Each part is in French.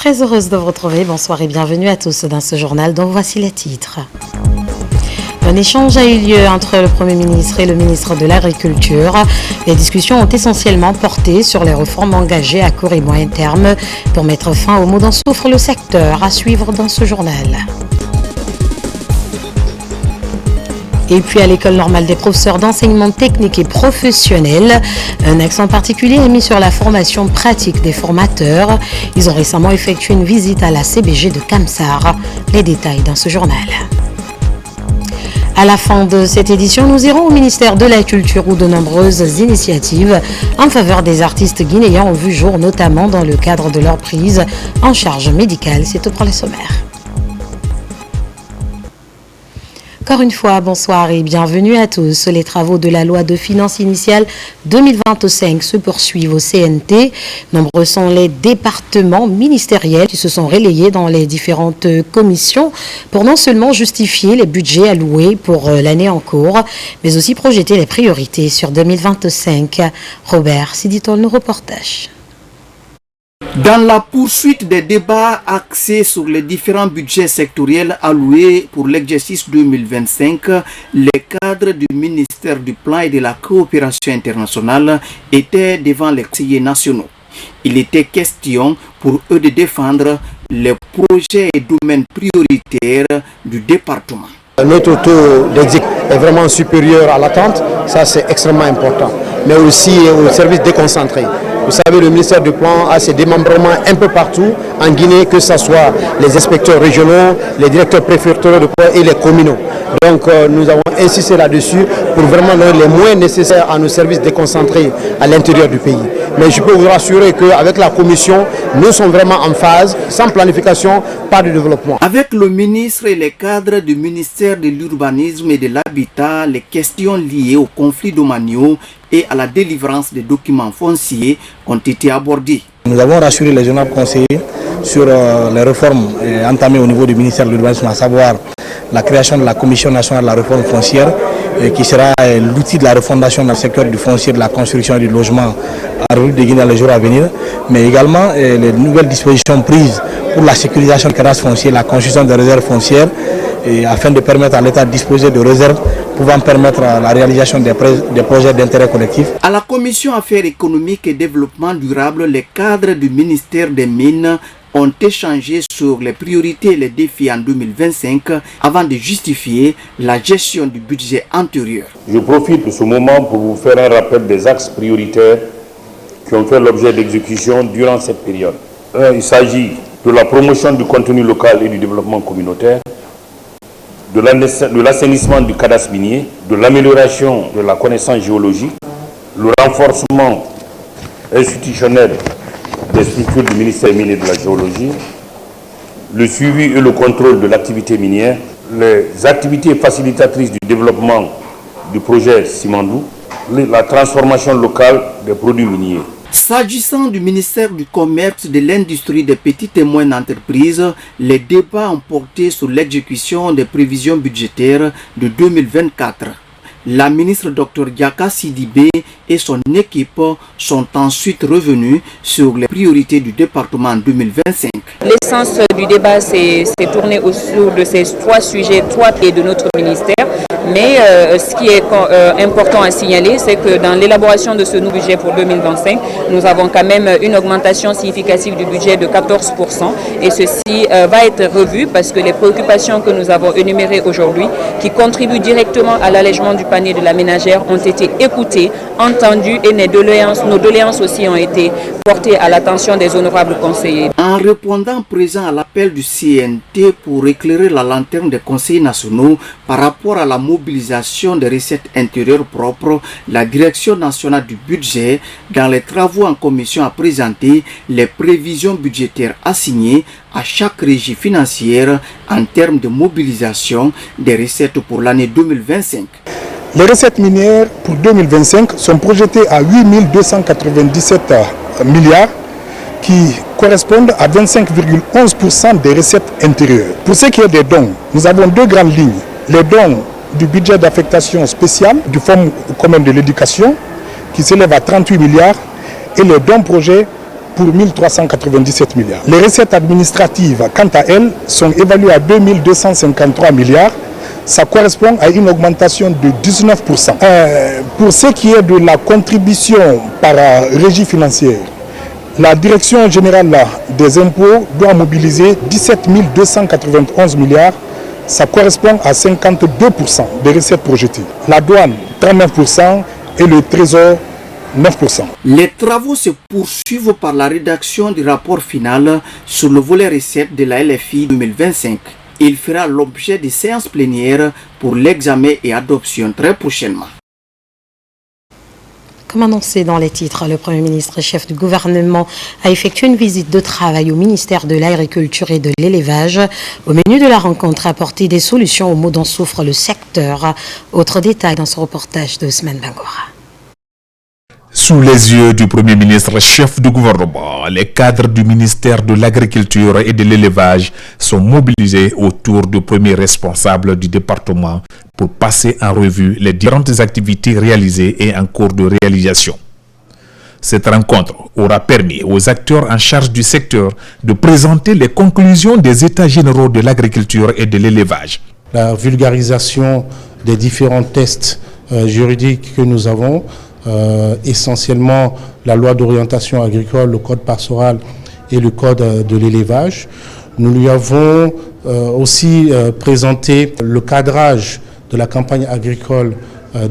Très heureuse de vous retrouver. Bonsoir et bienvenue à tous dans ce journal dont voici les titres. Un échange a eu lieu entre le Premier ministre et le ministre de l'Agriculture. Les discussions ont essentiellement porté sur les réformes engagées à court et moyen terme pour mettre fin aux maux dont souffre le secteur. À suivre dans ce journal. Et puis à l'École normale des professeurs d'enseignement technique et professionnel, un accent particulier est mis sur la formation pratique des formateurs. Ils ont récemment effectué une visite à la CBG de Kamsar. Les détails dans ce journal. À la fin de cette édition, nous irons au ministère de la Culture où de nombreuses initiatives en faveur des artistes guinéens ont vu jour, notamment dans le cadre de leur prise en charge médicale. C'est tout pour les sommaires. Encore une fois, bonsoir et bienvenue à tous. Les travaux de la loi de finances initiale 2025 se poursuivent au CNT. Nombreux sont les départements ministériels qui se sont relayés dans les différentes commissions pour non seulement justifier les budgets alloués pour l'année en cours, mais aussi projeter les priorités sur 2025. Robert Siditol nous reportage. Dans la poursuite des débats axés sur les différents budgets sectoriels alloués pour l'exercice 2025, les cadres du ministère du Plan et de la Coopération internationale étaient devant les conseillers nationaux. Il était question pour eux de défendre les projets et domaines prioritaires du département. Notre taux d'exécution est vraiment supérieur à l'attente, ça c'est extrêmement important, mais aussi au service déconcentré. Vous savez, le ministère du Plan a ses démembrements un peu partout en Guinée, que ce soit les inspecteurs régionaux, les directeurs préfectoraux de plan et les communaux. Donc nous avons insisté là-dessus pour vraiment donner les moyens nécessaires à nos services déconcentrés à l'intérieur du pays. Mais je peux vous rassurer qu'avec la commission, nous sommes vraiment en phase, sans planification, pas de développement. Avec le ministre et les cadres du ministère de l'Urbanisme et de l'Habitat, les questions liées au conflit domaniaux et à la délivrance des documents fonciers ont été abordées. Nous avons rassuré les honorables conseillers sur les réformes entamées au niveau du ministère de l'Urbanisme, à savoir la création de la Commission nationale de la réforme foncière, qui sera l'outil de la refondation dans le secteur du foncier, de la construction et du logement en République de Guinée dans les jours à venir, mais également les nouvelles dispositions prises pour la sécurisation des cadastres fonciers, la construction des réserves foncières, et afin de permettre à l'État de disposer de réserves pouvant permettre la réalisation des projets d'intérêt collectif. À la Commission Affaires économiques et développement durable, les cadres du ministère des Mines ont échangé sur les priorités et les défis en 2025 avant de justifier la gestion du budget antérieur. Je profite de ce moment pour vous faire un rappel des axes prioritaires qui ont fait l'objet d'exécution durant cette période. Il s'agit de la promotion du contenu local et du développement communautaire, de l'assainissement du cadastre minier, de l'amélioration de la connaissance géologique, le renforcement institutionnel des structures du ministère minier de la géologie, le suivi et le contrôle de l'activité minière, les activités facilitatrices du développement du projet Simandou, la transformation locale des produits miniers. S'agissant du ministère du Commerce, de l'Industrie, des petites et moyennes entreprises, les débats ont porté sur l'exécution des prévisions budgétaires de 2024. La ministre Dr Diaka Sidibé et son équipe sont ensuite revenus sur les priorités du département en 2025. L'essence du débat s'est tourné autour de ces trois sujets, trois pieds de notre ministère. Mais ce qui est important à signaler, c'est que dans l'élaboration de ce nouveau budget pour 2025, nous avons quand même une augmentation significative du budget de 14%. Et ceci va être revu parce que les préoccupations que nous avons énumérées aujourd'hui, qui contribuent directement à l'allègement du panier de la ménagère, ont été écoutées, entendues et nos doléances aussi ont été portées à l'attention des honorables conseillers. En répondant présent à l'appel du CNT pour éclairer la lanterne des conseillers nationaux par rapport à la mobilisation des recettes intérieures propres, la Direction nationale du budget, dans les travaux en commission, a présenté les prévisions budgétaires assignées à chaque régie financière en termes de mobilisation des recettes pour l'année 2025. Les recettes minières pour 2025 sont projetées à 8 297 milliards qui correspondent à 25,11% des recettes intérieures. Pour ce qui est des dons, nous avons deux grandes lignes. Les dons du budget d'affectation spéciale du Fonds commun de l'éducation qui s'élève à 38 milliards et les dons projets pour 1397 milliards. Les recettes administratives, quant à elles, sont évaluées à 2253 milliards. Ça correspond à une augmentation de 19%. Pour ce qui est de la contribution par régie financière, la Direction générale des impôts doit mobiliser 17 291 milliards. Ça correspond à 52% des recettes projetées. La douane, 39% et le trésor, 9%. Les travaux se poursuivent par la rédaction du rapport final sur le volet recettes de la LFI 2025. Il fera l'objet de séances plénières pour l'examen et adoption très prochainement. Comme annoncé dans les titres, le Premier ministre chef du gouvernement a effectué une visite de travail au ministère de l'Agriculture et de l'Élevage. Au menu de la rencontre, apporter des solutions aux maux dont souffre le secteur. Autre détail dans ce reportage de Ousmane Bangora. Sous les yeux du Premier ministre chef du gouvernement, les cadres du ministère de l'Agriculture et de l'Élevage sont mobilisés autour du premier responsable du département pour passer en revue les différentes activités réalisées et en cours de réalisation. Cette rencontre aura permis aux acteurs en charge du secteur de présenter les conclusions des états généraux de l'agriculture et de l'élevage. La vulgarisation des différents tests juridiques que nous avons, essentiellement la loi d'orientation agricole, le code pastoral et le code de l'élevage. Nous lui avons aussi présenté le cadrage de la campagne agricole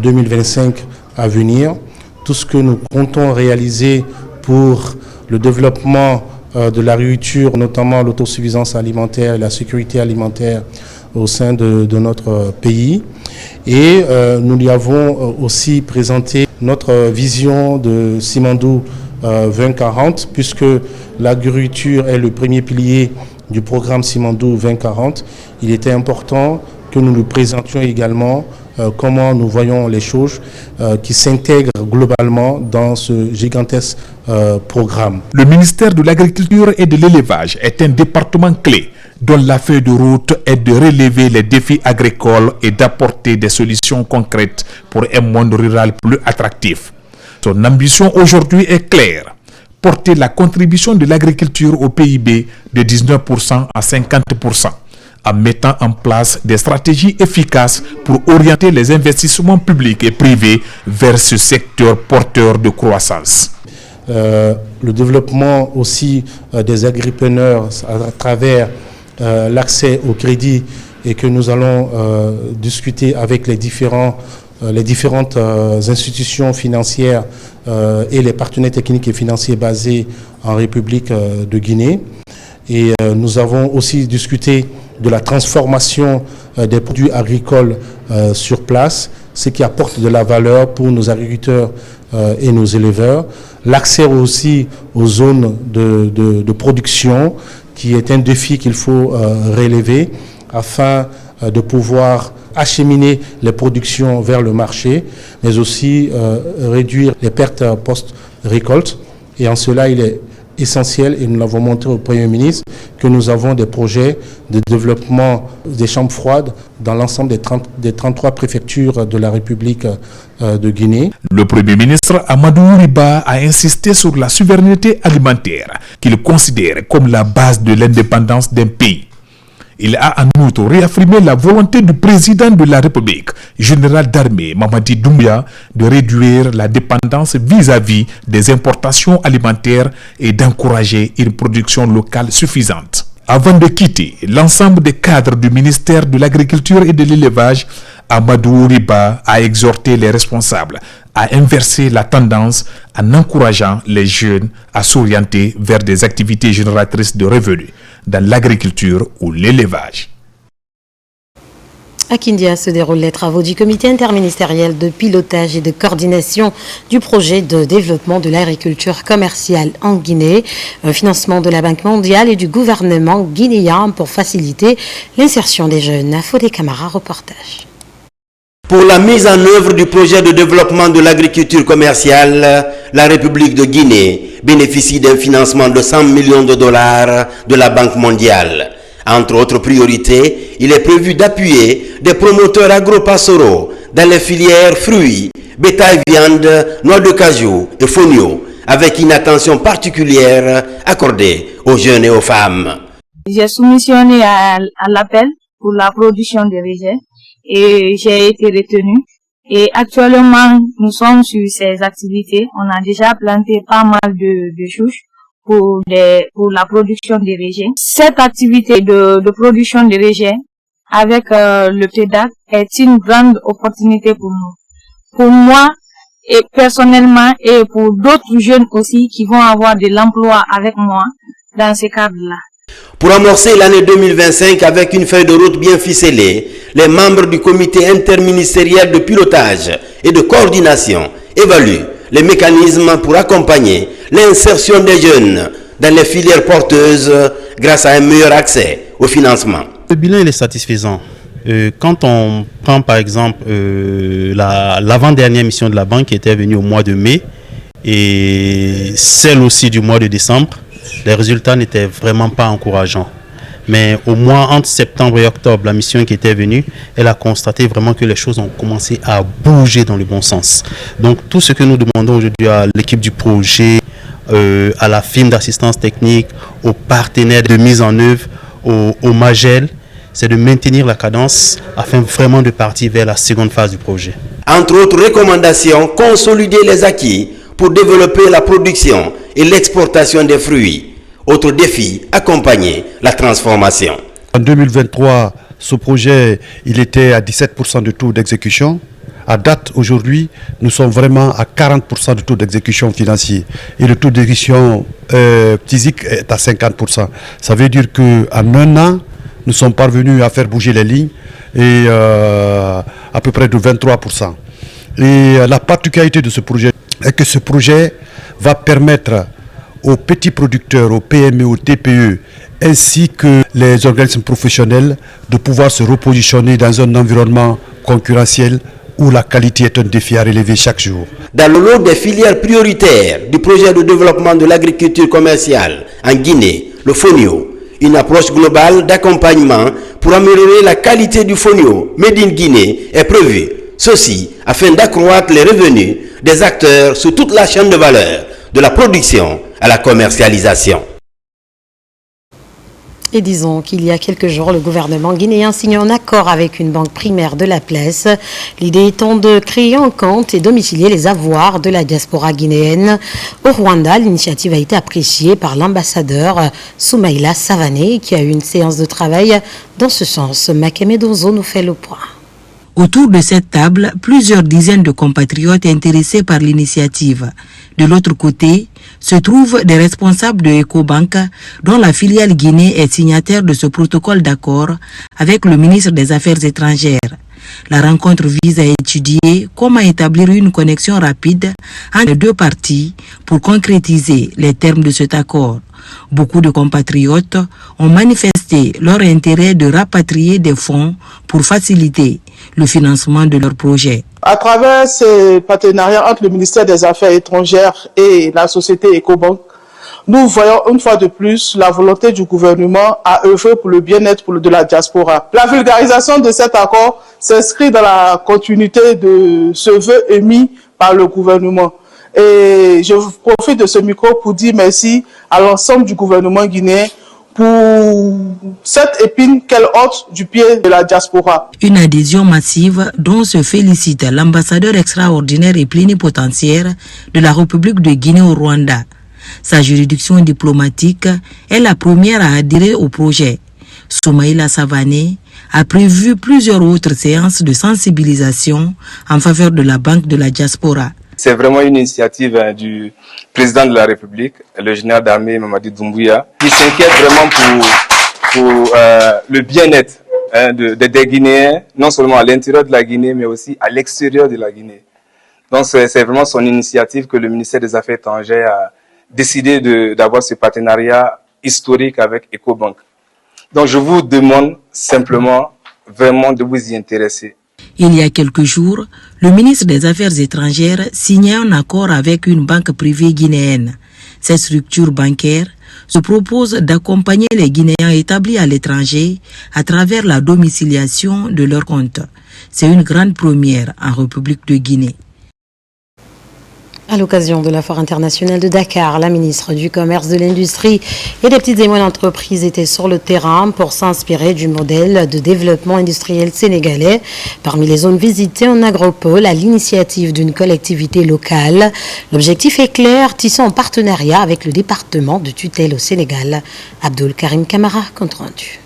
2025 à venir, tout ce que nous comptons réaliser pour le développement de l'agriculture, notamment l'autosuffisance alimentaire et la sécurité alimentaire au sein de notre pays. Et nous lui avons aussi présenté notre vision de Simandou 2040, puisque l'agriculture est le premier pilier du programme Simandou 2040. Il était important que nous lui présentions également comment nous voyons les choses qui s'intègrent globalement dans ce gigantesque programme. Le ministère de l'Agriculture et de l'Élevage est un département clé dont la feuille de route est de relever les défis agricoles et d'apporter des solutions concrètes pour un monde rural plus attractif. Son ambition aujourd'hui est claire: porter la contribution de l'agriculture au PIB de 19% à 50%, en mettant en place des stratégies efficaces pour orienter les investissements publics et privés vers ce secteur porteur de croissance. Le développement aussi des agripreneurs à travers l'accès au crédit et que nous allons discuter avec les différentes institutions financières et les partenaires techniques et financiers basés en République de Guinée. Et nous avons aussi discuté de la transformation des produits agricoles sur place, ce qui apporte de la valeur pour nos agriculteurs et nos éleveurs. L'accès aussi aux zones de production, qui est un défi qu'il faut relever afin de pouvoir acheminer les productions vers le marché, mais aussi réduire les pertes post-récolte. Et en cela, il est essentiel, et nous l'avons montré au Premier ministre, que nous avons des projets de développement des chambres froides dans l'ensemble des 33 préfectures de la République de Guinée. Le Premier ministre Amadou Riba a insisté sur la souveraineté alimentaire qu'il considère comme la base de l'indépendance d'un pays. Il a en outre réaffirmé la volonté du président de la République, général d'armée Mamadi Doumbia, de réduire la dépendance vis-à-vis des importations alimentaires et d'encourager une production locale suffisante. Avant de quitter l'ensemble des cadres du ministère de l'Agriculture et de l'Élevage, Amadou Riba a exhorté les responsables à inverser la tendance en encourageant les jeunes à s'orienter vers des activités génératrices de revenus dans l'agriculture ou l'élevage. À Kindia se déroulent les travaux du comité interministériel de pilotage et de coordination du projet de développement de l'agriculture commerciale en Guinée, un financement de la Banque mondiale et du gouvernement guinéen pour faciliter l'insertion des jeunes. Fodé Camara, reportage. Pour la mise en œuvre du projet de développement de l'agriculture commerciale, la République de Guinée bénéficie d'un financement de 100 millions de dollars de la Banque mondiale. Entre autres priorités, il est prévu d'appuyer des promoteurs agro-pastoraux dans les filières fruits, bétail viande, noix de cajou et fonio, avec une attention particulière accordée aux jeunes et aux femmes. J'ai soumissionné à l'appel pour la production de rejets et j'ai été retenue. Et actuellement, nous sommes sur ces activités. On a déjà planté pas mal de souches pour la production des rejets. Cette activité de production de rejets avec le PEDAC est une grande opportunité pour nous. Pour moi, et personnellement, et pour d'autres jeunes aussi qui vont avoir de l'emploi avec moi dans ce cadre-là. Pour amorcer l'année 2025 avec une feuille de route bien ficelée, les membres du comité interministériel de pilotage et de coordination évaluent les mécanismes pour accompagner l'insertion des jeunes dans les filières porteuses grâce à un meilleur accès au financement. Le bilan est satisfaisant. Quand on prend par exemple l'avant-dernière mission de la banque qui était venue au mois de mai et celle aussi du mois de décembre, les résultats n'étaient vraiment pas encourageants. Mais au mois entre septembre et octobre, la mission qui était venue, elle a constaté vraiment que les choses ont commencé à bouger dans le bon sens. Donc tout ce que nous demandons aujourd'hui à l'équipe du projet, à la firme d'assistance technique, aux partenaires de mise en œuvre, au Magel, c'est de maintenir la cadence afin vraiment de partir vers la seconde phase du projet. Entre autres recommandations, consolider les acquis pour développer la production et l'exportation des fruits. Autre défi, accompagner la transformation. En 2023, ce projet, il était à 17% de taux d'exécution. À date, aujourd'hui, nous sommes vraiment à 40% de taux d'exécution financier. Et le taux d'exécution physique est à 50%. Ça veut dire qu'en un an, nous sommes parvenus à faire bouger les lignes et à peu près de 23%. Et la particularité de ce projet est que ce projet va permettre aux petits producteurs, aux PME, aux TPE, ainsi que les organismes professionnels de pouvoir se repositionner dans un environnement concurrentiel où la qualité est un défi à relever chaque jour. Dans le lot des filières prioritaires du projet de développement de l'agriculture commerciale en Guinée, le fonio, une approche globale d'accompagnement pour améliorer la qualité du fonio made in Guinée est prévue. Ceci afin d'accroître les revenus des acteurs sur toute la chaîne de valeur, de la production à la commercialisation. Et disons qu'il y a quelques jours, le gouvernement guinéen signe un accord avec une banque primaire de la place. L'idée étant de créer un compte et domicilier les avoirs de la diaspora guinéenne. Au Rwanda, l'initiative a été appréciée par l'ambassadeur Soumaïla Savané qui a eu une séance de travail dans ce sens. Makeme Donzo nous fait le point. Autour de cette table, plusieurs dizaines de compatriotes intéressés par l'initiative. De l'autre côté, se trouvent des responsables de Ecobank, dont la filiale Guinée est signataire de ce protocole d'accord avec le ministre des Affaires étrangères. La rencontre vise à étudier comment établir une connexion rapide entre les deux parties pour concrétiser les termes de cet accord. Beaucoup de compatriotes ont manifesté leur intérêt de rapatrier des fonds pour faciliter le financement de leurs projets. À travers ces partenariats entre le ministère des Affaires étrangères et la société Ecobank, nous voyons une fois de plus la volonté du gouvernement à œuvrer pour le bien-être de la diaspora. La vulgarisation de cet accord s'inscrit dans la continuité de ce vœu émis par le gouvernement. Et je profite de ce micro pour dire merci à l'ensemble du gouvernement guinéen pour cette épine qu'elle ôte du pied de la diaspora. Une adhésion massive dont se félicite l'ambassadeur extraordinaire et plénipotentiaire de la République de Guinée au Rwanda. Sa juridiction diplomatique est la première à adhérer au projet. Soumaïla Savané a prévu plusieurs autres séances de sensibilisation en faveur de la Banque de la diaspora. C'est vraiment une initiative du président de la République, le général d'armée Mamadi Doumbouya, qui s'inquiète vraiment pour le bien-être des Guinéens, non seulement à l'intérieur de la Guinée, mais aussi à l'extérieur de la Guinée. Donc c'est vraiment son initiative que le ministère des Affaires étrangères a décidé d'avoir ce partenariat historique avec Ecobank. Donc je vous demande simplement vraiment de vous y intéresser. Il y a quelques jours, le ministre des Affaires étrangères signait un accord avec une banque privée guinéenne. Cette structure bancaire se propose d'accompagner les Guinéens établis à l'étranger à travers la domiciliation de leurs comptes. C'est une grande première en République de Guinée. À l'occasion de la Foire internationale de Dakar, la ministre du Commerce, de l'Industrie et des petites et moyennes entreprises était sur le terrain pour s'inspirer du modèle de développement industriel sénégalais. Parmi les zones visitées en agropole, à l'initiative d'une collectivité locale. L'objectif est clair, tisser en partenariat avec le département de tutelle au Sénégal. Abdul Karim Kamara, compte rendu.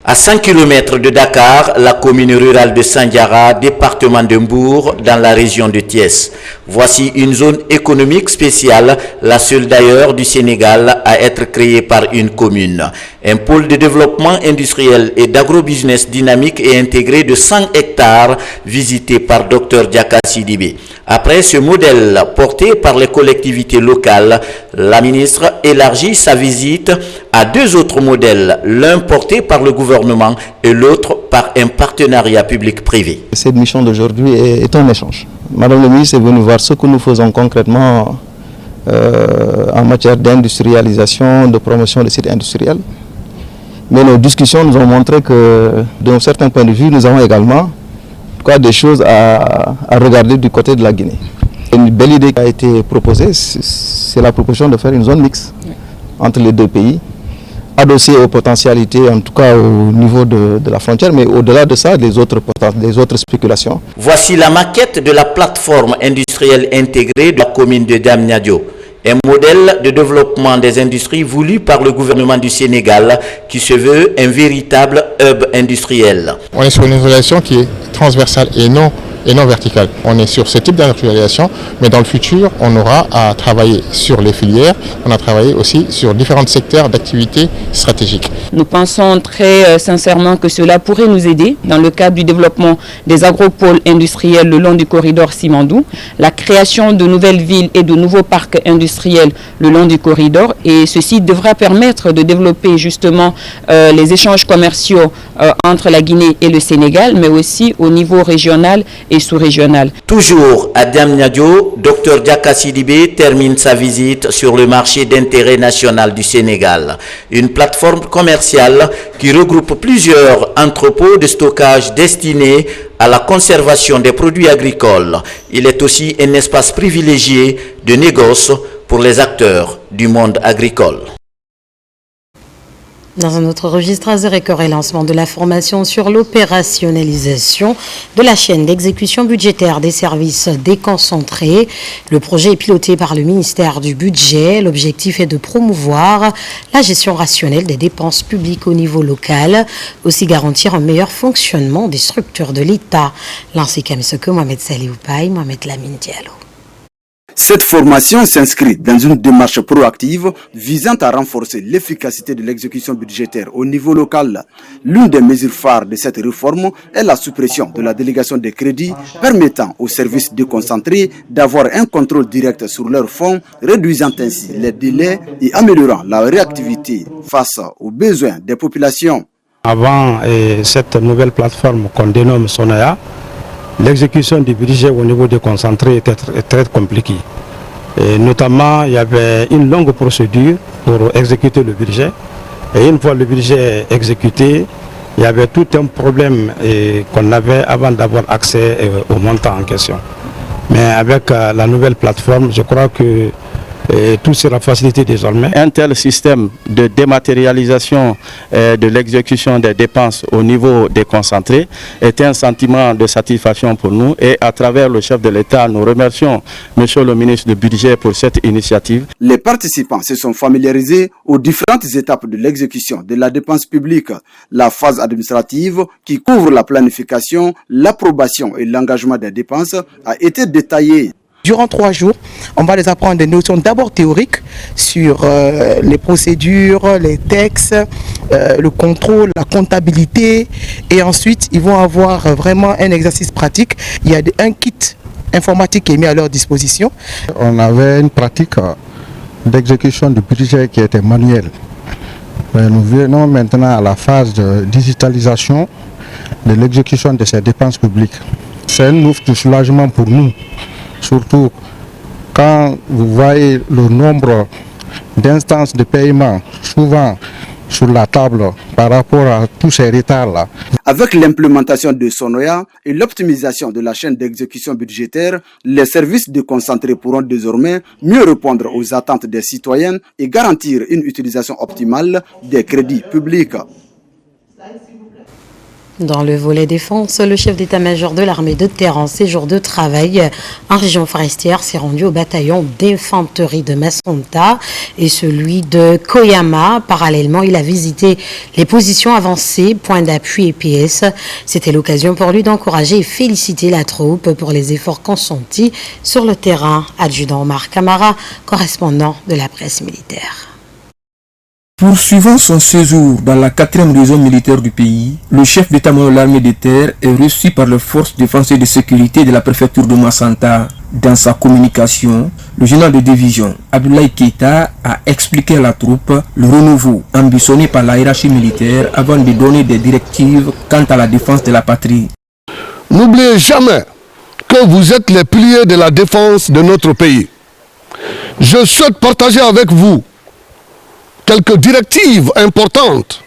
À 5 km de Dakar, la commune rurale de Sandiara, département de Mbour, dans la région de Thiès. Voici une zone économique spéciale, la seule d'ailleurs du Sénégal à être créée par une commune. Un pôle de développement industriel et d'agrobusiness dynamique et intégré de 100 hectares, visité par Dr Diaka Sidibé. Après ce modèle porté par les collectivités locales, la ministre élargit sa visite à 2 autres modèles, l'un porté par le gouvernement et l'autre par un partenariat public-privé. Cette mission d'aujourd'hui est un échange. Madame la ministre est venue voir ce que nous faisons concrètement en matière d'industrialisation, de promotion des sites industriels. Mais nos discussions nous ont montré que, d'un certain point de vue, nous avons également des choses à regarder du côté de la Guinée. Une belle idée qui a été proposée, c'est la proposition de faire une zone mixte entre les 2 pays, adossée aux potentialités, en tout cas au niveau de la frontière, mais au-delà de ça, des autres spéculations. Voici la maquette de la plateforme industrielle intégrée de la commune de Diamniadio. Un modèle de développement des industries voulu par le gouvernement du Sénégal qui se veut un véritable hub industriel. On est sur une industrialisation qui est transversale et non verticale. On est sur ce type d'industrialisation, mais dans le futur, on aura à travailler sur les filières, on a travaillé aussi sur différents secteurs d'activité stratégiques. Nous pensons très sincèrement que cela pourrait nous aider dans le cadre du développement des agropoles industriels le long du corridor Simandou, la création de nouvelles villes et de nouveaux parcs industriels le long du corridor, et ceci devra permettre de développer justement les échanges commerciaux entre la Guinée et le Sénégal, mais aussi au niveau régional et sous-régional. Toujours à Diamniadio, Dr Diaka Sidibé termine sa visite sur le marché d'intérêt national du Sénégal, une plateforme commerciale qui regroupe plusieurs entrepôts de stockage destinés à la conservation des produits agricoles. Il est aussi un espace privilégié de négoce pour les acteurs du monde agricole. Dans un autre registre, à Zérécor et lancement de la formation sur l'opérationnalisation de la chaîne d'exécution budgétaire des services déconcentrés. Le projet est piloté par le ministère du Budget. L'objectif est de promouvoir la gestion rationnelle des dépenses publiques au niveau local, aussi garantir un meilleur fonctionnement des structures de l'État. Lancé Kamisoko, Mohamed Salih Oupaï, Mohamed Lamine Diallo. Cette formation s'inscrit dans une démarche proactive visant à renforcer l'efficacité de l'exécution budgétaire au niveau local. L'une des mesures phares de cette réforme est la suppression de la délégation des crédits permettant aux services déconcentrés d'avoir un contrôle direct sur leurs fonds, réduisant ainsi les délais et améliorant la réactivité face aux besoins des populations. Avant cette nouvelle plateforme qu'on dénomme Sonaya, l'exécution du budget au niveau déconcentré était très compliquée. Et notamment, il y avait une longue procédure pour exécuter le budget. Et une fois le budget exécuté, il y avait tout un problème qu'on avait avant d'avoir accès au montant en question. Mais avec la nouvelle plateforme, je crois que tout sera facilité désormais. Un tel système de dématérialisation de l'exécution des dépenses au niveau déconcentré est un sentiment de satisfaction pour nous, et à travers le chef de l'État, nous remercions Monsieur le ministre du Budget pour cette initiative. Les participants se sont familiarisés aux différentes étapes de l'exécution de la dépense publique. La phase administrative qui couvre la planification, l'approbation et l'engagement des dépenses a été détaillée. Durant 3 jours, on va les apprendre des notions d'abord théoriques sur les procédures, les textes, le contrôle, la comptabilité, et ensuite ils vont avoir vraiment un exercice pratique. Il y a un kit informatique qui est mis à leur disposition. On avait une pratique d'exécution du budget qui était manuelle. Nous venons maintenant à la phase de digitalisation de l'exécution de ces dépenses publiques. C'est un ouf de soulagement pour nous. Surtout quand vous voyez le nombre d'instances de paiement, souvent sur la table par rapport à tous ces retards-là. Avec l'implémentation de Sonoya et l'optimisation de la chaîne d'exécution budgétaire, les services déconcentrés pourront désormais mieux répondre aux attentes des citoyens et garantir une utilisation optimale des crédits publics. Dans le volet défense, le chef d'état-major de l'armée de terre en séjour de travail en région forestière s'est rendu au bataillon d'infanterie de Masonta et celui de Koyama. Parallèlement, il a visité les positions avancées, points d'appui et PS. C'était l'occasion pour lui d'encourager et féliciter la troupe pour les efforts consentis sur le terrain. Adjudant Omar Kamara, correspondant de la presse militaire. Poursuivant son séjour dans la 4e région militaire du pays, le chef d'état-major de l'armée de terre est reçu par les forces de défense et de sécurité de la préfecture de Massanta. Dans sa communication, le général de division Abdoulaye Keita a expliqué à la troupe le renouveau ambitionné par la hiérarchie militaire avant de donner des directives quant à la défense de la patrie. N'oubliez jamais que vous êtes les piliers de la défense de notre pays. Je souhaite partager avec vous quelques directives importantes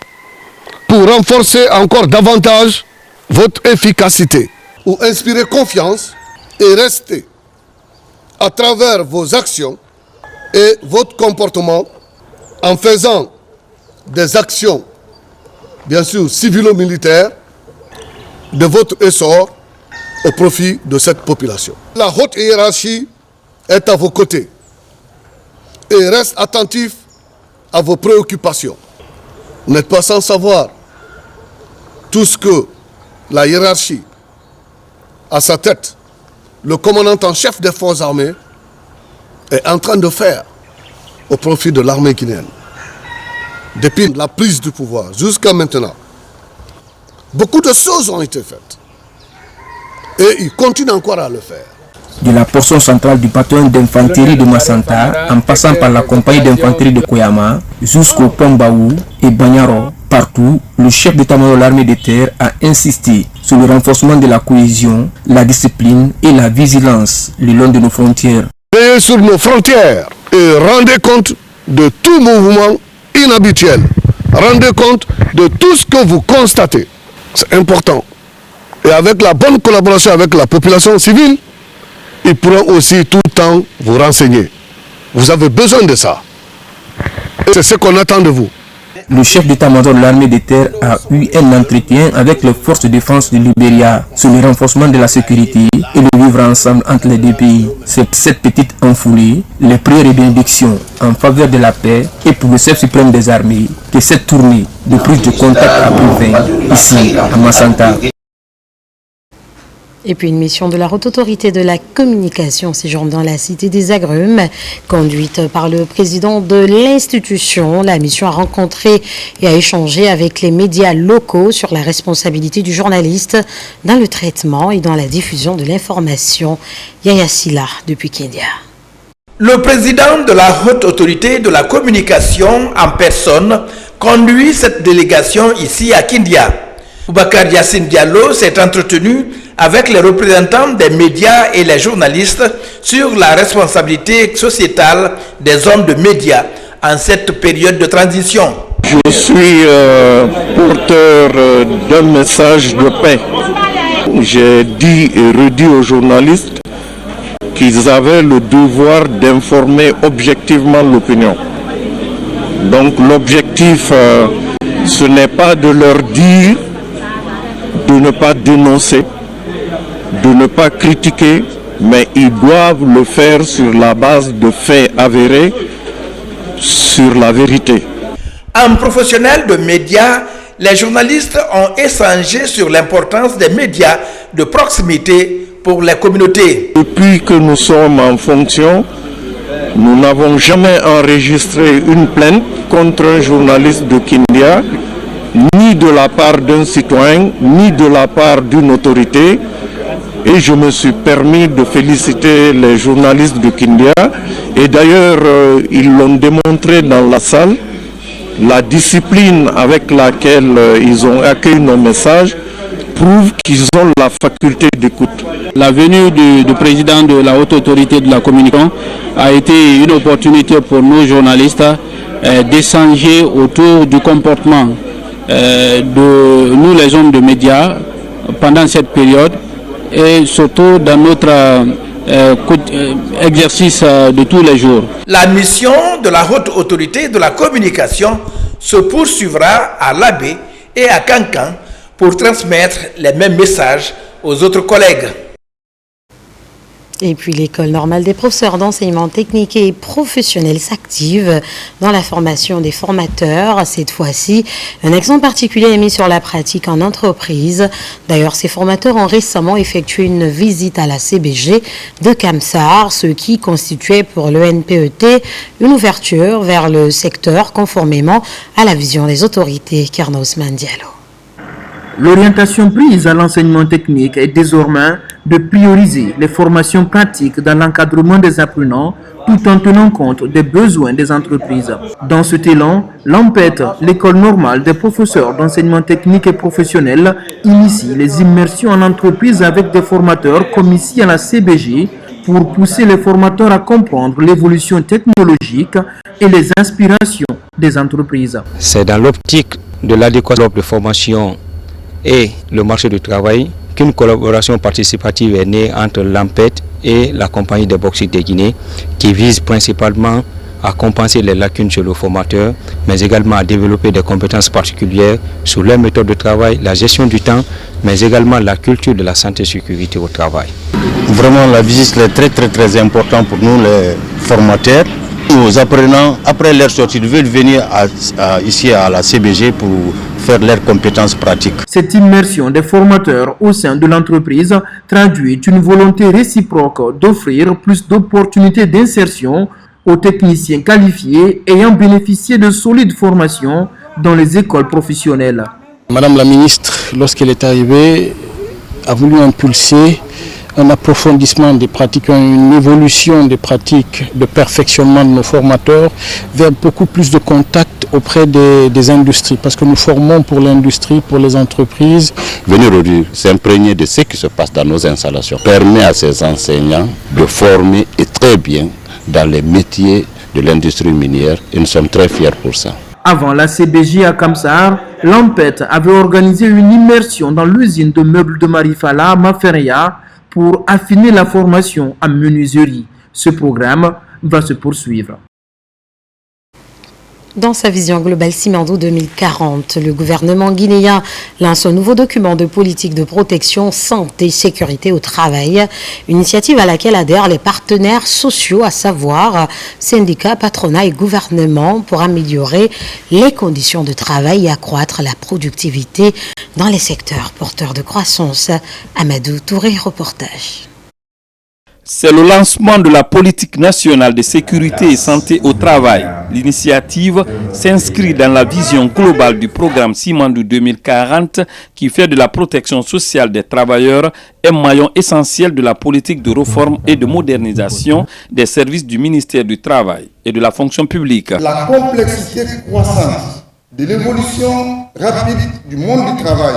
pour renforcer encore davantage votre efficacité, ou inspirer confiance et rester à travers vos actions et votre comportement en faisant des actions, bien sûr civilo-militaires, de votre essor au profit de cette population. La haute hiérarchie est à vos côtés et reste attentif à vos préoccupations. Vous n'êtes pas sans savoir tout ce que la hiérarchie, à sa tête, le commandant en chef des forces armées, est en train de faire au profit de l'armée guinéenne. Depuis la prise du pouvoir jusqu'à maintenant, beaucoup de choses ont été faites. Et ils continuent encore à le faire. De la portion centrale du bataillon d'infanterie de Massanta, en passant par la compagnie d'infanterie de Koyama, jusqu'au pont Baou et Banyaro, partout, le chef d'état-major de l'armée de terre a insisté sur le renforcement de la cohésion, la discipline et la vigilance le long de nos frontières. Veillez sur nos frontières et rendez compte de tout mouvement inhabituel. Rendez compte de tout ce que vous constatez. C'est important. Et avec la bonne collaboration avec la population civile, ils pourront aussi tout le temps vous renseigner. Vous avez besoin de ça. Et c'est ce qu'on attend de vous. Le chef d'état-major de l'armée de terre a eu un entretien avec les forces de défense de Libéria sur le renforcement de la sécurité et le vivre ensemble entre les deux pays. C'est cette petite enfoulée, les prières et bénédictions en faveur de la paix et pour le chef suprême des armées que cette tournée de prise de contact a pris fin ici à Massanta. Et puis une mission de la Haute Autorité de la Communication séjourne dans la Cité des Agrumes, conduite par le président de l'institution. La mission a rencontré et a échangé avec les médias locaux sur la responsabilité du journaliste dans le traitement et dans la diffusion de l'information. Yaya Silla, depuis Kenya. Le président de la Haute Autorité de la Communication en personne conduit cette délégation ici à Kindia. Boubacar Yassine Diallo s'est entretenu avec les représentants des médias et les journalistes sur la responsabilité sociétale des hommes de médias en cette période de transition. Je suis porteur d'un message de paix. J'ai dit et redit aux journalistes qu'ils avaient le devoir d'informer objectivement l'opinion. Donc l'objectif, ce n'est pas de leur dire de ne pas dénoncer, de ne pas critiquer, mais ils doivent le faire sur la base de faits avérés, sur la vérité. En professionnel de médias, les journalistes ont échangé sur l'importance des médias de proximité pour les communautés. Depuis que nous sommes en fonction, nous n'avons jamais enregistré une plainte contre un journaliste de Kindia, ni de la part d'un citoyen, ni de la part d'une autorité. Et je me suis permis de féliciter les journalistes de Kindia. Et d'ailleurs, ils l'ont démontré dans la salle. La discipline avec laquelle ils ont accueilli nos messages prouve qu'ils ont la faculté d'écoute. La venue du président de la Haute Autorité de la Communication a été une opportunité pour nos journalistes d'échanger autour du comportement de nous les hommes de médias pendant cette période et surtout dans notre exercice de tous les jours. La mission de la haute autorité de la communication se poursuivra à l'Abbé et à Cancan pour transmettre les mêmes messages aux autres collègues. Et puis l'école normale des professeurs d'enseignement technique et professionnel s'active dans la formation des formateurs. Cette fois-ci, un accent particulier est mis sur la pratique en entreprise. D'ailleurs, ces formateurs ont récemment effectué une visite à la CBG de Kamsar, ce qui constituait pour le NPET une ouverture vers le secteur conformément à la vision des autorités. Kerna Ousmane Diallo. L'orientation prise à l'enseignement technique est désormais de prioriser les formations pratiques dans l'encadrement des apprenants tout en tenant compte des besoins des entreprises. Dans cet élan, l'AMPET, l'école normale des professeurs d'enseignement technique et professionnel, initie les immersions en entreprise avec des formateurs comme ici à la CBG pour pousser les formateurs à comprendre l'évolution technologique et les inspirations des entreprises. C'est dans l'optique de l'adéquation de formation et le marché du travail qu'une collaboration participative est née entre l'AMPET et la compagnie de bauxite de Guinée qui vise principalement à compenser les lacunes chez le formateur, mais également à développer des compétences particulières sur les méthodes de travail, la gestion du temps, mais également la culture de la santé et sécurité au travail. Vraiment, la visite est très importante pour nous les formateurs. Nos apprenants, après leur sortie, veulent venir ici à la CBG pour faire leurs compétences pratiques. Cette immersion des formateurs au sein de l'entreprise traduit une volonté réciproque d'offrir plus d'opportunités d'insertion aux techniciens qualifiés ayant bénéficié de solides formations dans les écoles professionnelles. Madame la ministre, lorsqu'elle est arrivée, a voulu impulser un approfondissement des pratiques, une évolution des pratiques de perfectionnement de nos formateurs vers beaucoup plus de contact auprès des industries, parce que nous formons pour l'industrie, pour les entreprises. Venir aujourd'hui s'imprégner de ce qui se passe dans nos installations permet à ces enseignants de former et très bien dans les métiers de l'industrie minière et nous sommes très fiers pour ça. Avant la CBJ à Kamsar, l'AMPET avait organisé une immersion dans l'usine de meubles de Marifala à Maferia pour affiner la formation en menuiserie. Ce programme va se poursuivre. Dans sa vision globale Simandou 2040, le gouvernement guinéen lance un nouveau document de politique de protection, santé, sécurité au travail, initiative à laquelle adhèrent les partenaires sociaux, à savoir syndicats, patronat et gouvernement, pour améliorer les conditions de travail et accroître la productivité dans les secteurs porteurs de croissance. Amadou Touré, reportage. C'est le lancement de la politique nationale de sécurité et santé au travail. L'initiative s'inscrit dans la vision globale du programme Simandou 2040 qui fait de la protection sociale des travailleurs un maillon essentiel de la politique de réforme et de modernisation des services du ministère du Travail et de la fonction publique. La complexité croissante de l'évolution rapide du monde du travail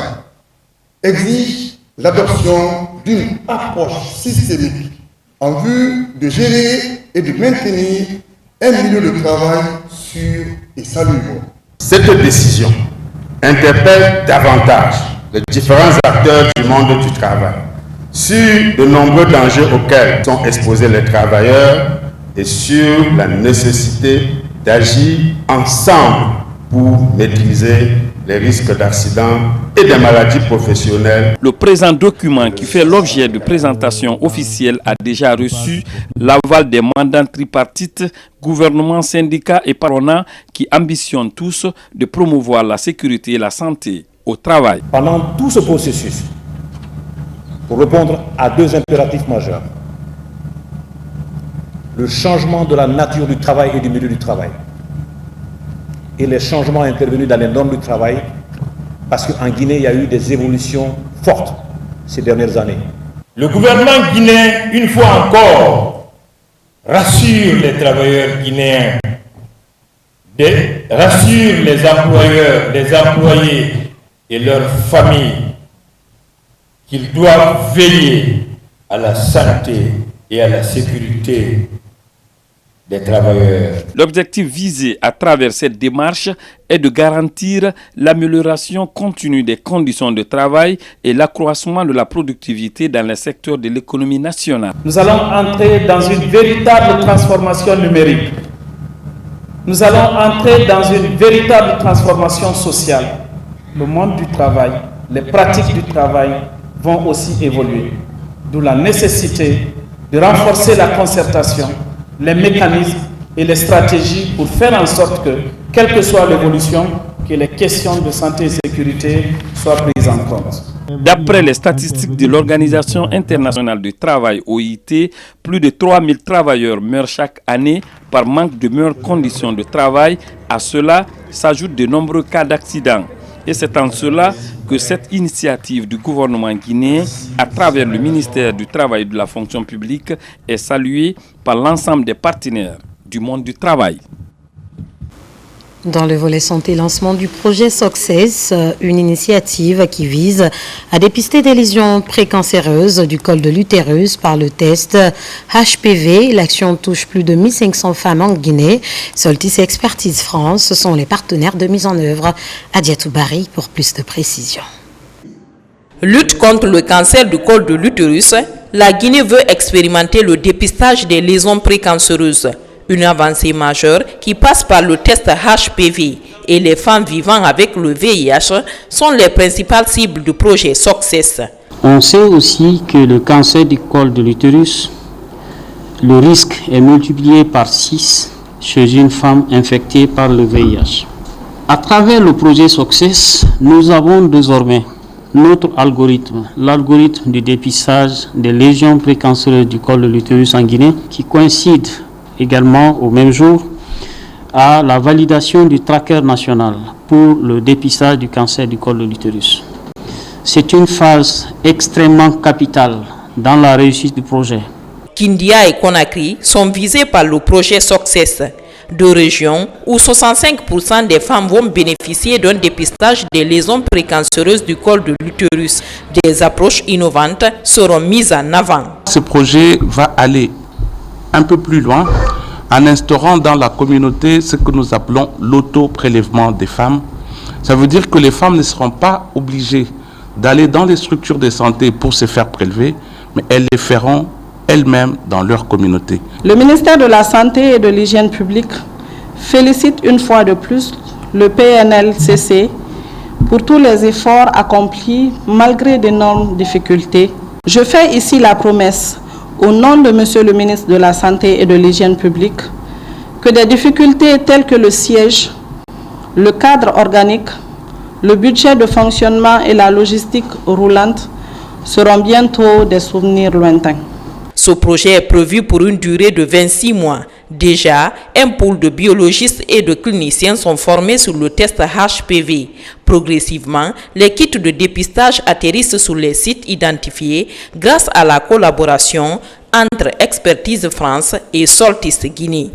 exige l'adoption d'une approche systémique en vue de gérer et de maintenir un milieu de travail sûr et salubre. Cette décision interpelle davantage les différents acteurs du monde du travail sur de nombreux dangers auxquels sont exposés les travailleurs et sur la nécessité d'agir ensemble pour maîtriser les risques d'accidents et des maladies professionnelles. Le présent document, qui fait l'objet de présentation officielle, a déjà reçu l'aval des mandats tripartites, gouvernement, syndicats et patronat qui ambitionnent tous de promouvoir la sécurité et la santé au travail. Pendant tout ce processus, pour répondre à deux impératifs majeurs, le changement de la nature du travail et du milieu du travail, et les changements intervenus dans les normes du travail, parce qu'en Guinée, il y a eu des évolutions fortes ces dernières années. Le gouvernement guinéen, une fois encore, rassure les travailleurs guinéens, rassure les employeurs, les employés et leurs familles qu'ils doivent veiller à la santé et à la sécurité des travailleurs. L'objectif visé à travers cette démarche est de garantir l'amélioration continue des conditions de travail et l'accroissement de la productivité dans les secteurs de l'économie nationale. Nous allons entrer dans une véritable transformation numérique. Nous allons entrer dans une véritable transformation sociale. Le monde du travail, les pratiques du travail vont aussi évoluer. D'où la nécessité de renforcer la concertation, les mécanismes et les stratégies pour faire en sorte que, quelle que soit l'évolution, que les questions de santé et sécurité soient prises en compte. D'après les statistiques de l'Organisation internationale du travail OIT, plus de 3000 travailleurs meurent chaque année par manque de meilleures conditions de travail. À cela s'ajoutent de nombreux cas d'accidents. Et c'est en cela que cette initiative du gouvernement guinéen, à travers le ministère du Travail et de la Fonction publique, est saluée par l'ensemble des partenaires du monde du travail. Dans le volet santé, lancement du projet Success, une initiative qui vise à dépister des lésions précancéreuses du col de l'utérus par le test HPV. L'action touche plus de 1500 femmes en Guinée. Soltis et Expertise France sont les partenaires de mise en œuvre. Adiatou Bari pour plus de précisions. Lutte contre le cancer du col de l'utérus, la Guinée veut expérimenter le dépistage des lésions précancéreuses. Une avancée majeure qui passe par le test HPV et les femmes vivant avec le VIH sont les principales cibles du projet Success. On sait aussi que le cancer du col de l'utérus, le risque est multiplié par 6 chez une femme infectée par le VIH. À travers le projet Success, nous avons désormais notre algorithme, l'algorithme de dépistage des lésions précancéreuses du col de l'utérus en Guinée, qui coïncide également au même jour à la validation du tracker national pour le dépistage du cancer du col de l'utérus. C'est une phase extrêmement capitale dans la réussite du projet. Kindia et Conakry sont visés par le projet Success, deux régions où 65% des femmes vont bénéficier d'un dépistage des lésions précancéreuses du col de l'utérus. Des approches innovantes seront mises en avant. Ce projet va aller un peu plus loin en instaurant dans la communauté ce que nous appelons l'auto-prélèvement des femmes. Ça veut dire que les femmes ne seront pas obligées d'aller dans les structures de santé pour se faire prélever, mais elles les feront elles-mêmes dans leur communauté. Le ministère de la Santé et de l'Hygiène publique félicite une fois de plus le PNLCC pour tous les efforts accomplis malgré d'énormes difficultés. Je fais ici la promesse au nom de Monsieur le ministre de la Santé et de l'Hygiène publique, que des difficultés telles que le siège, le cadre organique, le budget de fonctionnement et la logistique roulante seront bientôt des souvenirs lointains. Ce projet est prévu pour une durée de 26 mois. Déjà, un pool de biologistes et de cliniciens sont formés sur le test HPV. Progressivement, les kits de dépistage atterrissent sur les sites identifiés grâce à la collaboration entre Expertise France et Soltis Guinée.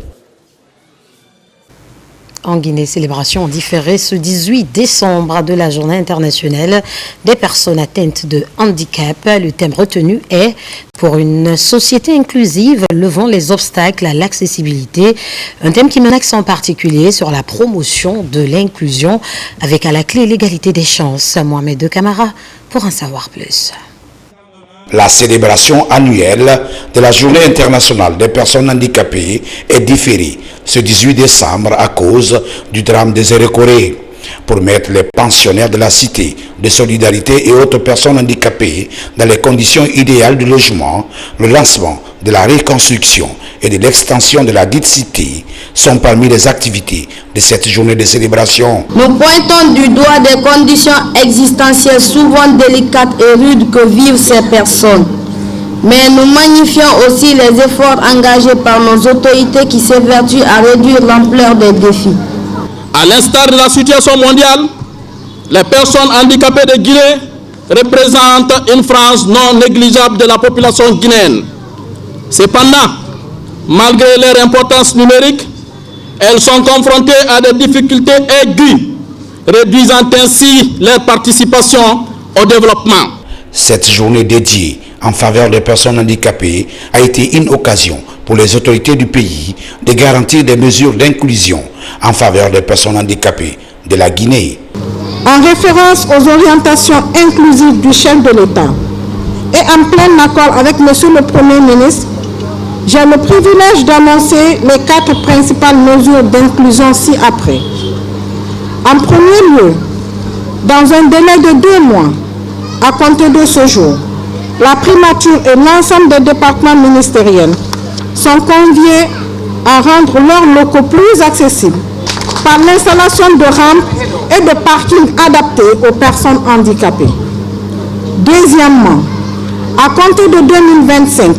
En Guinée, célébration différée ce 18 décembre de la Journée internationale des personnes atteintes de handicap. Le thème retenu est « Pour une société inclusive, levant les obstacles à l'accessibilité ». Un thème qui met un accent particulier sur la promotion de l'inclusion avec à la clé l'égalité des chances. Mohamed De Camara pour en savoir plus. La célébration annuelle de la Journée internationale des personnes handicapées est différée ce 18 décembre à cause du drame des Erékoré. Pour mettre les pensionnaires de la cité de solidarité et autres personnes handicapées dans les conditions idéales de logement, le lancement de la reconstruction et de l'extension de la dite cité sont parmi les activités de cette journée de célébration. Nous pointons du doigt des conditions existentielles souvent délicates et rudes que vivent ces personnes. Mais nous magnifions aussi les efforts engagés par nos autorités qui s'évertuent à réduire l'ampleur des défis. À l'instar de la situation mondiale, les personnes handicapées de Guinée représentent une frange non négligeable de la population guinéenne. Cependant, malgré leur importance numérique, elles sont confrontées à des difficultés aiguës, réduisant ainsi leur participation au développement. Cette journée dédiée en faveur des personnes handicapées a été une occasion pour les autorités du pays de garantir des mesures d'inclusion en faveur des personnes handicapées de la Guinée. En référence aux orientations inclusives du chef de l'État et en plein accord avec Monsieur le Premier ministre, j'ai le privilège d'annoncer les 4 principales mesures d'inclusion ci-après. En premier lieu, dans un délai de 2 mois, à compter de ce jour, la primature et l'ensemble des départements ministériels sont conviés à rendre leurs locaux plus accessibles par l'installation de rampes et de parkings adaptés aux personnes handicapées. Deuxièmement, à compter de 2025,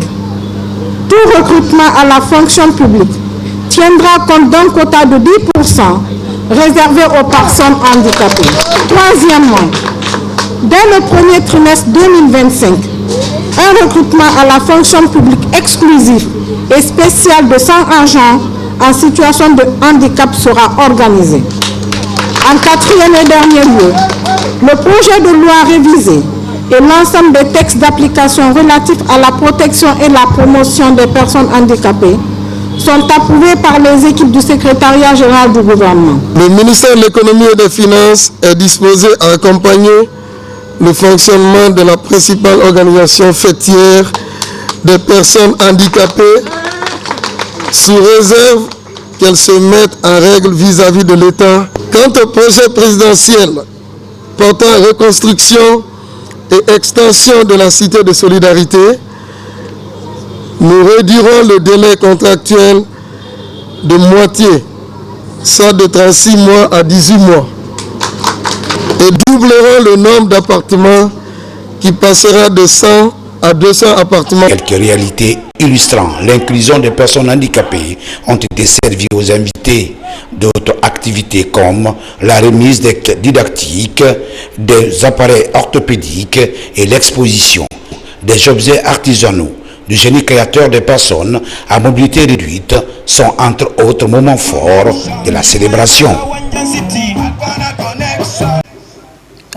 tout recrutement à la fonction publique tiendra compte d'un quota de 10% réservé aux personnes handicapées. Troisièmement, dès le premier trimestre 2025, un recrutement à la fonction publique exclusif et spécial de 100 agents en situation de handicap sera organisé. En quatrième et dernier lieu, le projet de loi révisé et l'ensemble des textes d'application relatifs à la protection et la promotion des personnes handicapées sont approuvés par les équipes du secrétariat général du gouvernement. Le ministère de l'économie et des finances est disposé à accompagner le fonctionnement de la principale organisation fêtière des personnes handicapées sous réserve qu'elles se mettent en règle vis-à-vis de l'État. Quant au projet présidentiel portant reconstruction et extension de la Cité de Solidarité, nous réduirons le délai contractuel de moitié, soit de 36 mois à 18 mois, et doublerons le nombre d'appartements qui passera de 100 à 200 appartements. Quelques réalités illustrant l'inclusion des personnes handicapées ont été servies aux invités. D'autres activités comme la remise des didactiques, des appareils orthopédiques et l'exposition des objets artisanaux du génie créateur des personnes à mobilité réduite sont entre autres moments forts de la célébration.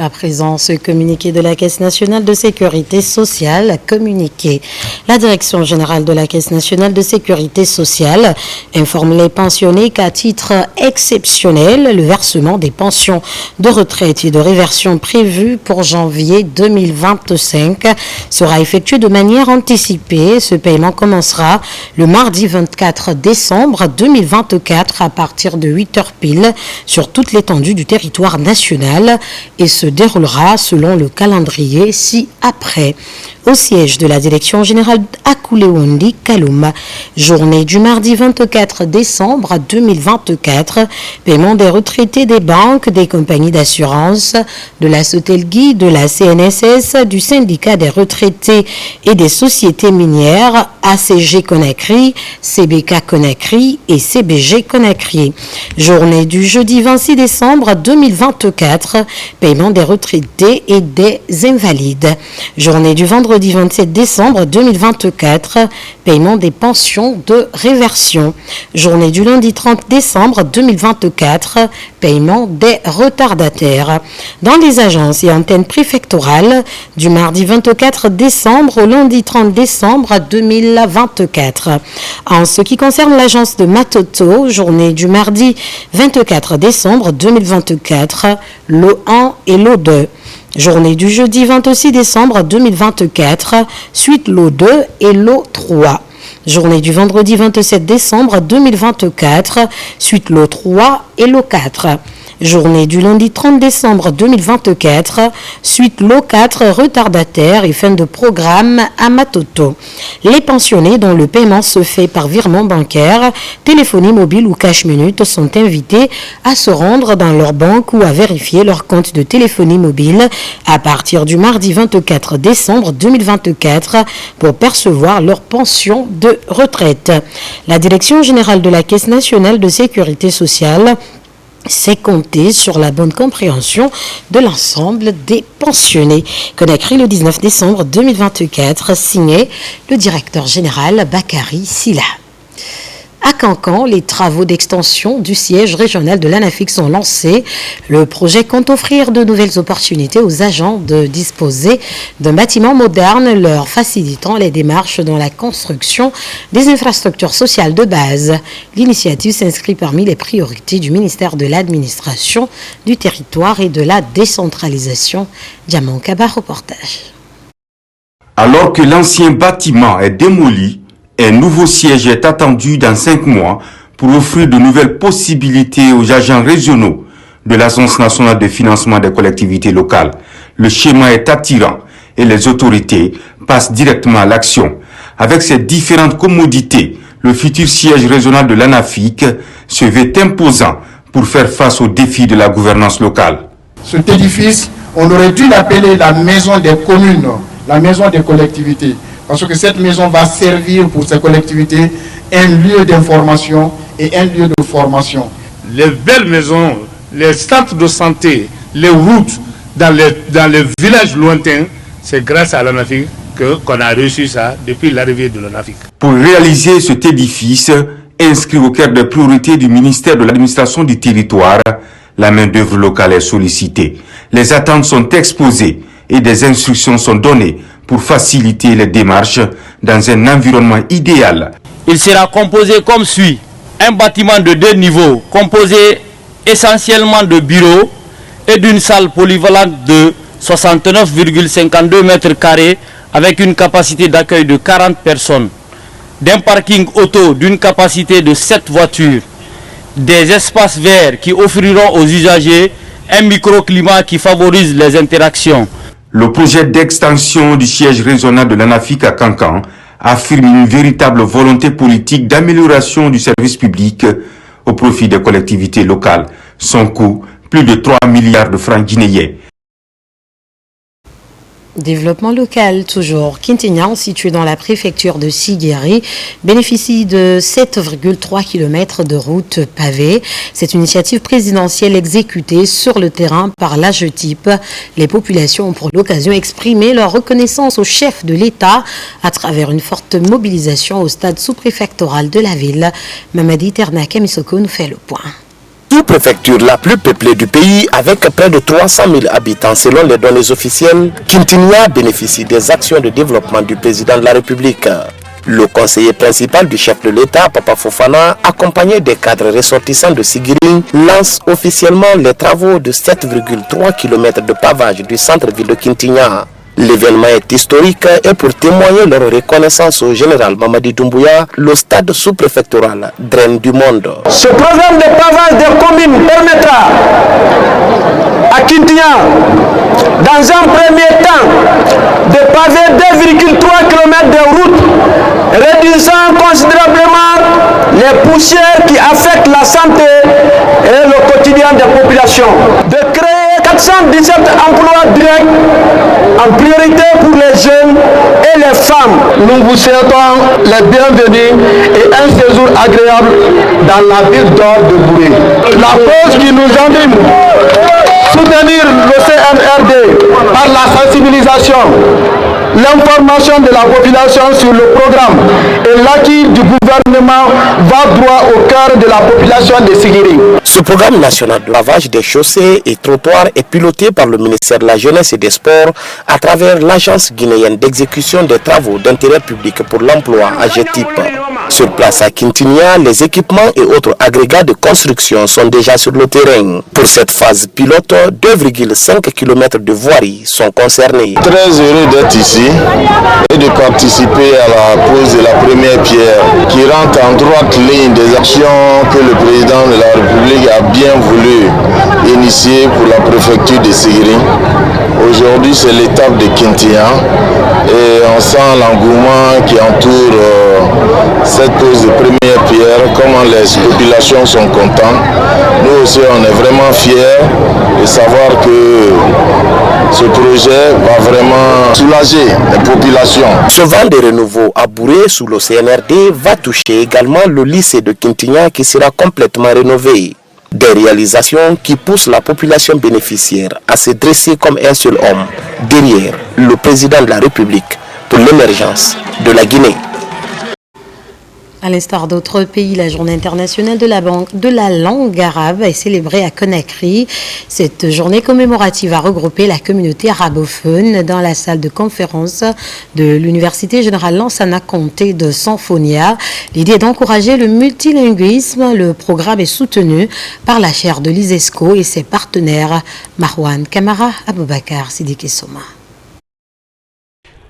À présent, ce communiqué de la Caisse nationale de sécurité sociale, communiqué. La Direction générale de la Caisse nationale de sécurité sociale informe les pensionnés qu'à titre exceptionnel, le versement des pensions de retraite et de réversion prévues pour janvier 2025 sera effectué de manière anticipée. Ce paiement commencera le mardi 24 décembre 2024 à partir de 8h pile sur toute l'étendue du territoire national et se déroulera selon le calendrier ci-après. Au siège de la Direction générale à Kouléoundi, Kaloum, journée du mardi 24 décembre 2024, paiement des retraités des banques, des compagnies d'assurance, de la Sotelgui, de la CNSS, du syndicat des retraités et des sociétés minières, ACG Conakry, CBK Conakry et CBG Conakry. Journée du jeudi 26 décembre 2024, paiement des retraités et des invalides. Journée du vendredi 27 décembre 2024, paiement des pensions de réversion. Journée du lundi 30 décembre 2024, paiement des retardataires. Dans les agences et antennes préfectorales, du mardi 24 décembre au lundi 30 décembre 2024. En ce qui concerne l'agence de Matoto, journée du mardi 24 décembre 2024, lot 1 et lot 2. Journée du jeudi 26 décembre 2024, suite lot 2 et lot 3. Journée du vendredi 27 décembre 2024, suite lot 3 et lot 4. Journée du lundi 30 décembre 2024, suite lot 4 retardataire et fin de programme à Matoto. Les pensionnés dont le paiement se fait par virement bancaire, téléphonie mobile ou cash minute sont invités à se rendre dans leur banque ou à vérifier leur compte de téléphonie mobile à partir du mardi 24 décembre 2024 pour percevoir leur pension de retraite. La Direction générale de la Caisse nationale de sécurité sociale c'est compter sur la bonne compréhension de l'ensemble des pensionnés. Conakry le 19 décembre 2024, signé le directeur général Bakary Silla. À Cancan, les travaux d'extension du siège régional de l'ANAFIC sont lancés. Le projet compte offrir de nouvelles opportunités aux agents de disposer d'un bâtiment moderne, leur facilitant les démarches dans la construction des infrastructures sociales de base. L'initiative s'inscrit parmi les priorités du ministère de l'Administration, du Territoire et de la Décentralisation. Diamant Kaba, reportage. Alors que l'ancien bâtiment est démoli, un nouveau siège est attendu dans 5 mois pour offrir de nouvelles possibilités aux agents régionaux de l'Agence nationale de financement des collectivités locales. Le schéma est attirant et les autorités passent directement à l'action. Avec ces différentes commodités, le futur siège régional de l'ANAFIC se veut imposant pour faire face aux défis de la gouvernance locale. Cet édifice, on aurait dû l'appeler la maison des communes, la maison des collectivités. Parce que cette maison va servir pour ces collectivités un lieu d'information et un lieu de formation. Les belles maisons, les centres de santé, les routes dans les villages lointains, c'est grâce à l'ANAFIC qu'on a reçu ça depuis l'arrivée de l'ANAFIC. Pour réaliser cet édifice, inscrit au cœur des priorités du ministère de l'Administration du Territoire, la main-d'œuvre locale est sollicitée. Les attentes sont exposées et des instructions sont données pour faciliter les démarches dans un environnement idéal. Il sera composé comme suit. Un bâtiment de 2 niveaux, composé essentiellement de bureaux et d'une salle polyvalente de 69,52 mètres carrés avec une capacité d'accueil de 40 personnes, d'un parking auto d'une capacité de 7 voitures, des espaces verts qui offriront aux usagers un microclimat qui favorise les interactions. Le projet d'extension du siège régional de l'ANAFIC à Cancan affirme une véritable volonté politique d'amélioration du service public au profit des collectivités locales. Son coût, plus de 3 milliards de francs guinéens. Développement local, toujours. Quintignan, situé dans la préfecture de Siguiri, bénéficie de 7,3 km de routes pavées. Cette initiative présidentielle exécutée sur le terrain par l'AGETIP. Les populations ont pour l'occasion exprimé leur reconnaissance au chef de l'État à travers une forte mobilisation au stade sous-préfectoral de la ville. Mamadi Ternaka Misoko nous fait le point. Sous-préfecture la plus peuplée du pays avec près de 300 000 habitants selon les données officielles, Quintignan bénéficie des actions de développement du président de la République. Le conseiller principal du chef de l'État, Papa Fofana, accompagné des cadres ressortissants de Siguiri, lance officiellement les travaux de 7,3 km de pavage du centre-ville de Quintignan. L'événement est historique et pour témoigner leur reconnaissance au général Mamadi Doumbouya, le stade sous-préfectoral draine du monde. Ce programme de pavage des communes permettra à Quintignan, dans un premier temps, de paver 2,3 km de route, réduisant considérablement les poussières qui affectent la santé et le quotidien des populations. De créer 417 emplois directs en priorité pour les jeunes et les femmes. Nous vous souhaitons les bienvenus et un séjour agréable dans la ville d'or de Bouré. La cause qui nous anime, soutenir le CNRD par la sensibilisation, l'information de la population sur le programme et l'acquis du gouvernement va droit au cœur de la population de Siguiri. Ce programme national de lavage des chaussées et trottoirs est piloté par le ministère de la Jeunesse et des Sports à travers l'Agence guinéenne d'exécution des travaux d'intérêt public pour l'emploi AGETIP. Sur place à Quintignan, les équipements et autres agrégats de construction sont déjà sur le terrain. Pour cette phase pilote, 2,5 km de voirie sont concernés. Très heureux d'être ici et de participer à la pose de la première pierre qui rentre en droite ligne des actions que le président de la République a bien voulu initier pour la préfecture de Siguiri. Aujourd'hui, c'est l'étape de Quintignan et on sent l'engouement qui entoure cette pose de première pierre, comment les populations sont contentes. Nous aussi, on est vraiment fiers de savoir que ce projet va vraiment soulager les populations. Ce vent de renouveau à Bouré sous le CNRD va toucher également le lycée de Quintignan qui sera complètement rénové. Des réalisations qui poussent la population bénéficiaire à se dresser comme un seul homme derrière le président de la République pour l'émergence de la Guinée. À l'instar d'autres pays, la journée internationale de la langue arabe est célébrée à Conakry. Cette journée commémorative a regroupé la communauté arabophone dans la salle de conférence de l'Université Générale Lansana Conté de Sanfonia. L'idée est d'encourager le multilinguisme. Le programme est soutenu par la chaire de l'ISESCO et ses partenaires Marwan Kamara, Aboubakar Sidiki Soma.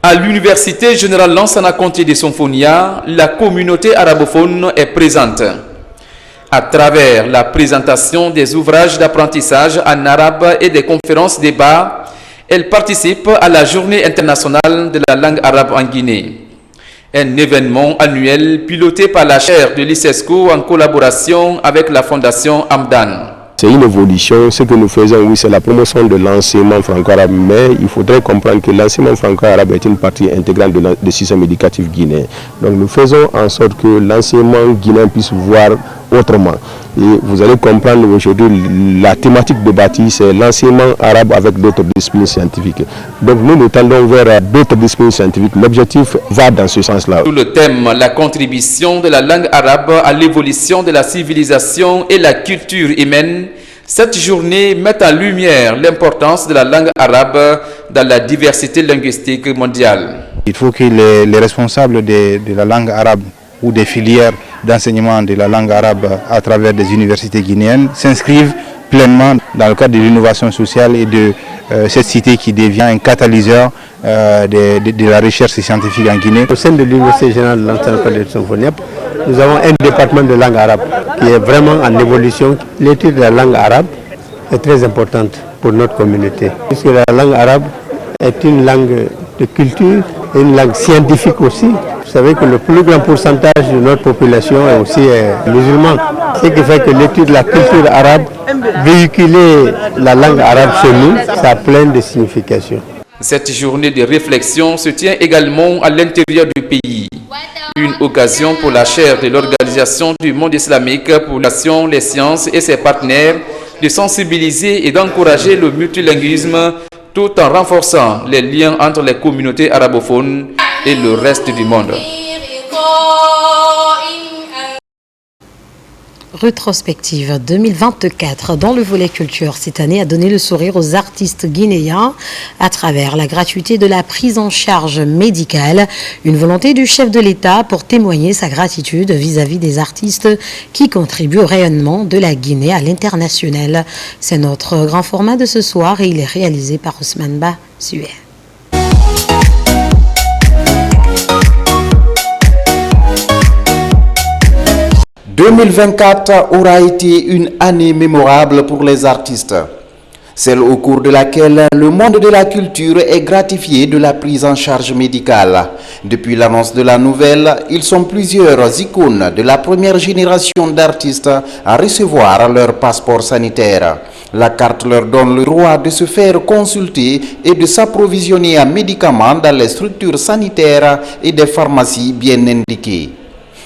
À l'Université Générale Lansana Conté de Sanfonia, la communauté arabophone est présente. À travers la présentation des ouvrages d'apprentissage en arabe et des conférences débats, elle participe à la Journée internationale de la langue arabe en Guinée. Un événement annuel piloté par la chaire de l'ISESCO en collaboration avec la Fondation Hamdan. C'est une évolution. Ce que nous faisons, oui, c'est la promotion de l'enseignement franco-arabe, mais il faudrait comprendre que l'enseignement franco-arabe est une partie intégrante du système éducatif guinéen. Donc nous faisons en sorte que l'enseignement guinéen puisse voir autrement. Et vous allez comprendre aujourd'hui, la thématique débattue, c'est l'enseignement arabe avec d'autres disciplines scientifiques. Donc nous tendons vers d'autres disciplines scientifiques. L'objectif va dans ce sens-là. Sous le thème « La contribution de la langue arabe à l'évolution de la civilisation et la culture humaine », cette journée met en lumière l'importance de la langue arabe dans la diversité linguistique mondiale. Il faut que les responsables de la langue arabe ou des filières d'enseignement de la langue arabe à travers des universités guinéennes s'inscrivent pleinement dans le cadre de l'innovation sociale et de cette cité qui devient un catalyseur de la recherche scientifique en Guinée. Au sein de l'Université Générale de Lansana Conté de Sanfonia, nous avons un département de langue arabe qui est vraiment en évolution. L'étude de la langue arabe est très importante pour notre communauté, puisque la langue arabe est une langue de culture et une langue scientifique aussi. Vous savez que le plus grand pourcentage de notre population est aussi musulman. Ce qui fait que l'étude de la culture arabe, véhiculer la langue arabe chez nous, ça a plein de significations. Cette journée de réflexion se tient également à l'intérieur du pays. Une occasion pour la chaire de l'Organisation du monde islamique pour l'action, les sciences et ses partenaires de sensibiliser et d'encourager le multilinguisme tout en renforçant les liens entre les communautés arabophones et le reste du monde. Rétrospective 2024 dans le volet culture cette année a donné le sourire aux artistes guinéens à travers la gratuité de la prise en charge médicale, une volonté du chef de l'État pour témoigner sa gratitude vis-à-vis des artistes qui contribuent au rayonnement de la Guinée à l'international. C'est notre grand format de ce soir et il est réalisé par Ousmane Ba Sué. 2024 aura été une année mémorable pour les artistes, celle au cours de laquelle le monde de la culture est gratifié de la prise en charge médicale. Depuis l'annonce de la nouvelle, ils sont plusieurs icônes de la première génération d'artistes à recevoir leur passeport sanitaire. La carte leur donne le droit de se faire consulter et de s'approvisionner en médicaments dans les structures sanitaires et des pharmacies bien indiquées.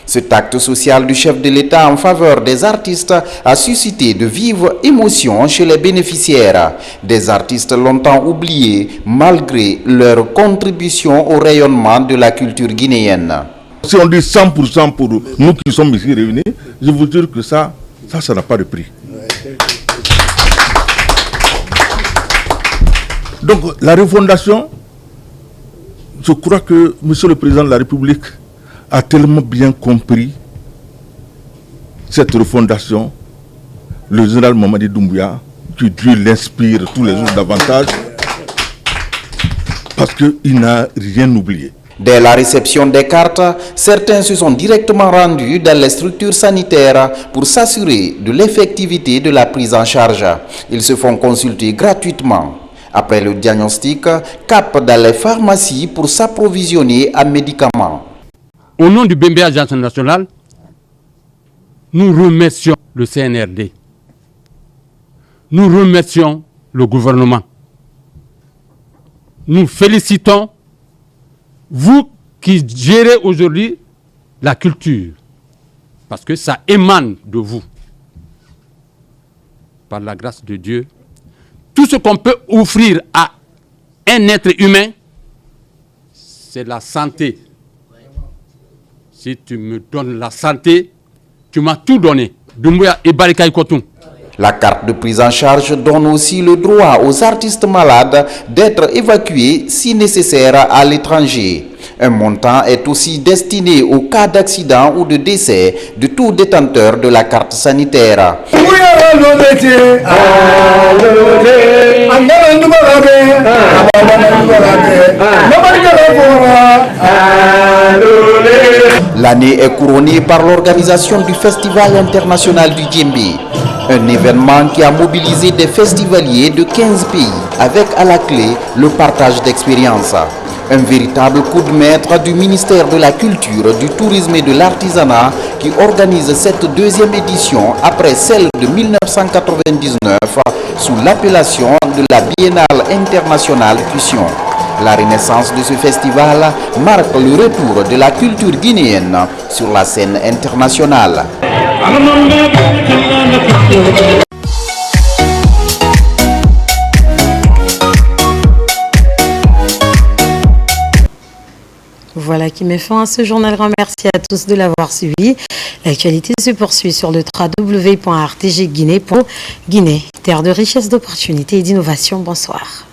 Cet acte social du chef de l'État en faveur des artistes a suscité de vives émotions chez les bénéficiaires. Des artistes longtemps oubliés malgré leur contribution au rayonnement de la culture guinéenne. Si on dit 100% pour nous qui sommes ici réunis, je vous jure que ça n'a pas de prix. Donc la refondation, je crois que M. le Président de la République a tellement bien compris cette refondation, le général Mamadi Doumbouya, que Dieu l'inspire tous les jours davantage, parce qu'il n'a rien oublié. Dès la réception des cartes, certains se sont directement rendus dans les structures sanitaires pour s'assurer de l'effectivité de la prise en charge. Ils se font consulter gratuitement. Après le diagnostic, cap dans les pharmacies pour s'approvisionner en médicaments. Au nom du BMB Agence nationale, nous remercions le CNRD. Nous remercions le gouvernement. Nous félicitons vous qui gérez aujourd'hui la culture, parce que ça émane de vous. Par la grâce de Dieu, tout ce qu'on peut offrir à un être humain, c'est la santé. Si tu me donnes la santé, tu m'as tout donné. Doumbouya et Barikaï Kotoum. La carte de prise en charge donne aussi le droit aux artistes malades d'être évacués si nécessaire à l'étranger. Un montant est aussi destiné au cas d'accident ou de décès de tout détenteur de la carte sanitaire. L'année est couronnée par l'organisation du Festival international du Djembe. Un événement qui a mobilisé des festivaliers de 15 pays avec à la clé le partage d'expériences. Un véritable coup de maître du ministère de la Culture, du Tourisme et de l'Artisanat qui organise cette deuxième édition après celle de 1999 sous l'appellation de la Biennale internationale Fusion. La renaissance de ce festival marque le retour de la culture guinéenne sur la scène internationale. Voilà qui met fin à ce journal. Merci à tous de l'avoir suivi. L'actualité se poursuit sur le www.rtgguinée.guinée, terre de richesse, d'opportunités et d'innovation. Bonsoir.